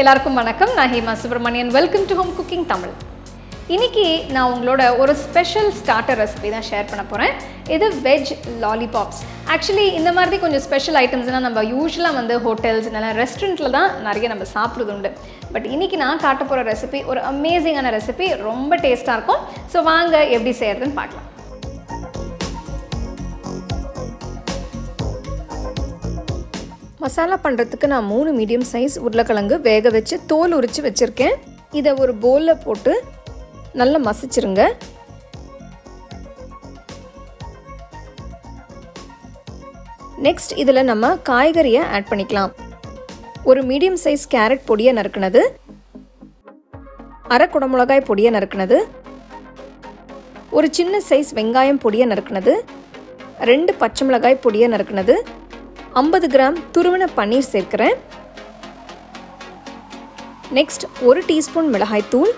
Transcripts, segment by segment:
எல்லாருக்கும் வணக்கம். நான் Hema Subramanian. Welcome to home cooking Tamil. இன்னைக்கு நான் உங்களோட ஒரு ஸ்பெஷல் ஸ்டார்டர் ரெசிபி தான் ஷேர் பண்ண போகிறேன். இது வெஜ் லாலிபாப்ஸ். ஆக்சுவலி இந்த மாதிரி கொஞ்சம் ஸ்பெஷல் ஐட்டம்ஸ்னால் நம்ம யூஸ்வலாக வந்து ஹோட்டல்ஸ் இல்லைனா ரெஸ்டாரண்ட்டில் தான் நிறைய நம்ம சாப்பிட்றது உண்டு. பட் இன்றைக்கி நான் காட்ட போகிற ரெசிபி ஒரு அமேசிங்கான ரெசிபி, ரொம்ப டேஸ்ட்டாக இருக்கும். ஸோ வாங்க எப்படி செய்கிறதுன்னு பார்க்கலாம். மசாலா பண்ணுறதுக்கு நான் 3 மீடியம் சைஸ் உருளைக்கிழங்கு வேக வச்சு தோல் உரித்து வச்சுருக்கேன். இதை ஒரு பவுலில் போட்டு நல்லா மசிச்சிருங்க. நெக்ஸ்ட் இதில் நம்ம காய்கறியை ஆட் பண்ணிக்கலாம். ஒரு மீடியம் சைஸ் கேரட் பொடியை நறுக்குனது, அரை குடமிளகாய் பொடியை நறுக்குனது, ஒரு சின்ன சைஸ் வெங்காயம் பொடியை நறுக்குனது, 2 பச்சை மிளகாய் பொடியை நறுக்குனது, 50 கிராம் துருவன பன்னீர் சேர்க்கிறேன். நெக்ஸ்ட் 1 டீஸ்பூன் மிளகாய்த்தூள்,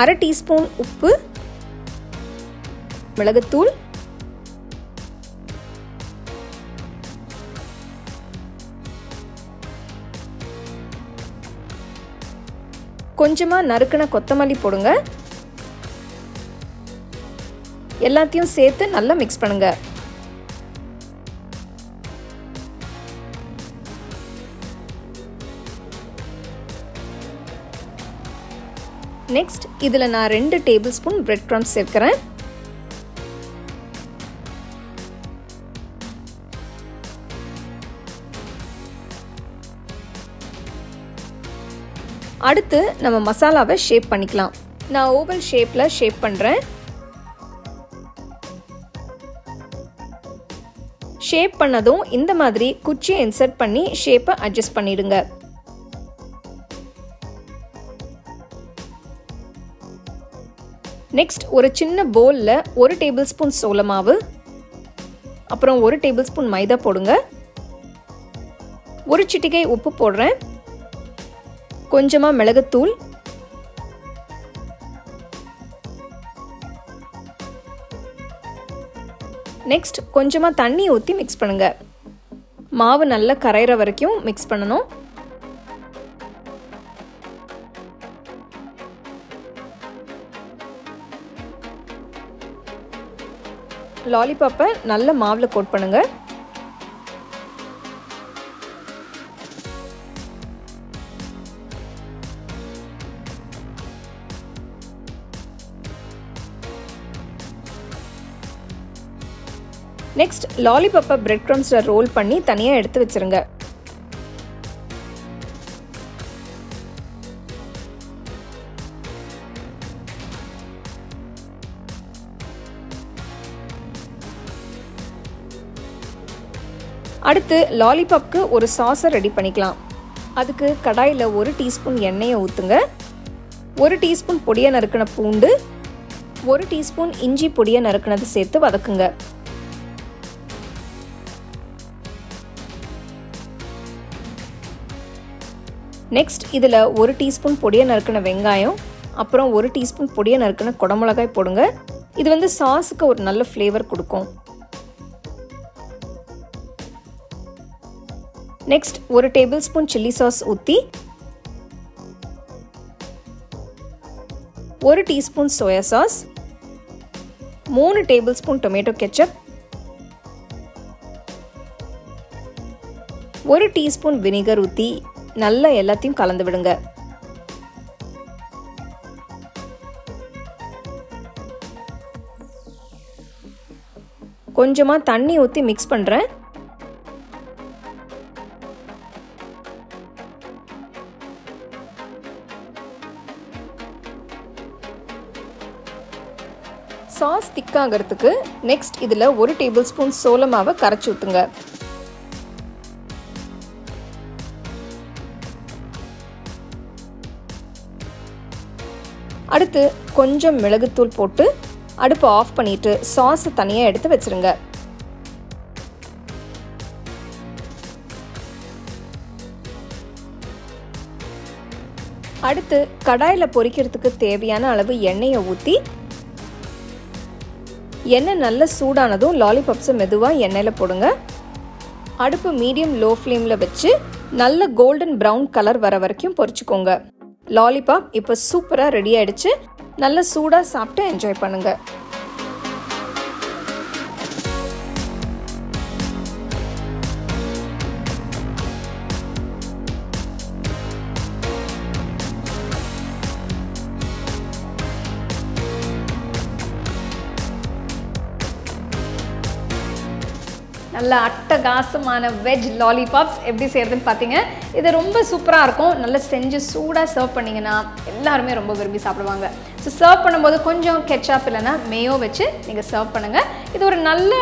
அரை டீஸ்பூன் உப்பு, மிளகுத்தூள், கொஞ்சமாக நறுக்கின கொத்தமல்லி போடுங்க. எல்லாத்தையும் சேர்த்து நல்லா மிக்ஸ் பண்ணுங்க. நெக்ஸ்ட் இதில் நான் 2 டேபிள் ஸ்பூன் பிரெட் க்ரம்ஸ் சேர்க்கிறேன். அடுத்து நம்ம மசாலாவை ஷேப் பண்ணிக்கலாம். நான் ஓவல் ஷேப்பில் ஷேப் பண்ணுறேன். ஷேப் பண்ணதும் இந்த மாதிரி குச்சியை இன்சர்ட் பண்ணி ஷேப்பை அட்ஜஸ்ட் பண்ணிடுங்க. நெக்ஸ்ட் ஒரு சின்ன பவுலில் 1 டேபிள் ஸ்பூன் சோள மாவு, அப்புறம் 1 டேபிள் ஸ்பூன் மைதா போடுங்க. ஒரு சிட்டிகை உப்பு போடுறேன், கொஞ்சமாக மிளகுத்தூள், நெக்ஸ்ட் கொஞ்சமாக தண்ணி ஊற்றி மிக்ஸ் பண்ணுங்க. மாவு நல்லா கரையிற வரைக்கும் மிக்ஸ் பண்ணணும். லாலிபாப்பை நல்ல மாவில் கோட் பண்ணுங்க. நெக்ஸ்ட் லாலிபாப்பை பிரெட் க்ரம்ஸில் ரோல் பண்ணி தனியாக எடுத்து வச்சிருங்க. அடுத்து லாலிபாப்க்கு ஒரு சாஸை ரெடி பண்ணிக்கலாம். அதுக்கு கடாயில் 1 டீஸ்பூன் எண்ணெயை ஊற்றுங்க. 1 டீஸ்பூன் பொடியை நறுக்கின பூண்டு, 1 டீஸ்பூன் இஞ்சி பொடியை நறுக்கினது சேர்த்து வதக்குங்க. நெக்ஸ்ட் இதில் 1 டீஸ்பூன் பொடியை நறுக்கின வெங்காயம், அப்புறம் 1 டீஸ்பூன் பொடியை நறுக்கின குடமிளகாய் போடுங்க. இது வந்து சாஸுக்கு ஒரு நல்ல ஃப்ளேவர் கொடுக்கும். Next 1 table spoon chilli sauce ஊற்றி, 1 teaspoon soya sauce, 3 table spoon tomato ketchup, 1 teaspoon vinegar ஊற்றி நல்லா எல்லாத்தையும் கலந்து விடுங்க. கொஞ்சமாக தண்ணி ஊற்றி மிக்ஸ் பண்ணுறேன். சாஸ் திக்காகிறதுக்கு நெக்ஸ்ட் இதில் 1 டேபிள் ஸ்பூன் சோள மாவை கரைச்சி ஊற்றுங்க. அடுத்து கொஞ்சம் மிளகுத்தூள் போட்டு அடுப்பை ஆஃப் பண்ணிட்டு சாஸை தனியாக எடுத்து வச்சிருங்க. அடுத்து கடாயில் பொரிக்கிறதுக்கு தேவையான அளவு எண்ணெயை ஊற்றி, எண்ணெய் நல்ல சூடானதும் லாலிபாப்ஸை மெதுவாக எண்ணெயில் போடுங்க. அடுப்பு மீடியம் லோ ஃப்ளேமில் வச்சு நல்ல கோல்டன் ப்ரௌன் கலர் வர வரைக்கும் பொரிச்சுக்கோங்க. லாலிபாப் இப்போ சூப்பராக ரெடி ஆயிடுச்சு. நல்ல சூடாக சாப்பிட்டு என்ஜாய் பண்ணுங்க. நல்ல அட்டகாசமான வெஜ் லாலிபாப்ஸ் எப்படி செய்கிறதுன்னு பார்த்தீங்க. இது ரொம்ப சூப்பராக இருக்கும். நல்லா செஞ்சு சூடாக சர்வ் பண்ணிங்கன்னா எல்லாருமே ரொம்ப விரும்பி சாப்பிடுவாங்க. ஸோ சர்வ் பண்ணும்போது கொஞ்சம் கெச்சாப் இல்லைனா மேயோ வச்சு நீங்கள் சர்வ் பண்ணுங்கள். இது ஒரு நல்ல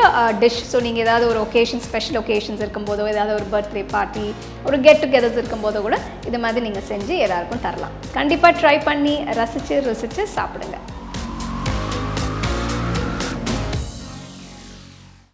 டிஷ். ஸோ நீங்கள் ஏதாவது ஒரு ஒகேஷன், ஸ்பெஷல் ஒகேஷன்ஸ் இருக்கும்போதோ, ஏதாவது ஒரு பர்த்டே பார்ட்டி, ஒரு கெட் டுகெதர்ஸ் இருக்கும்போதோ கூட இது மாதிரி நீங்கள் செஞ்சு எல்லாருக்கும் தரலாம். கண்டிப்பாக ட்ரை பண்ணி ரசித்து ருசித்து சாப்பிடுங்க.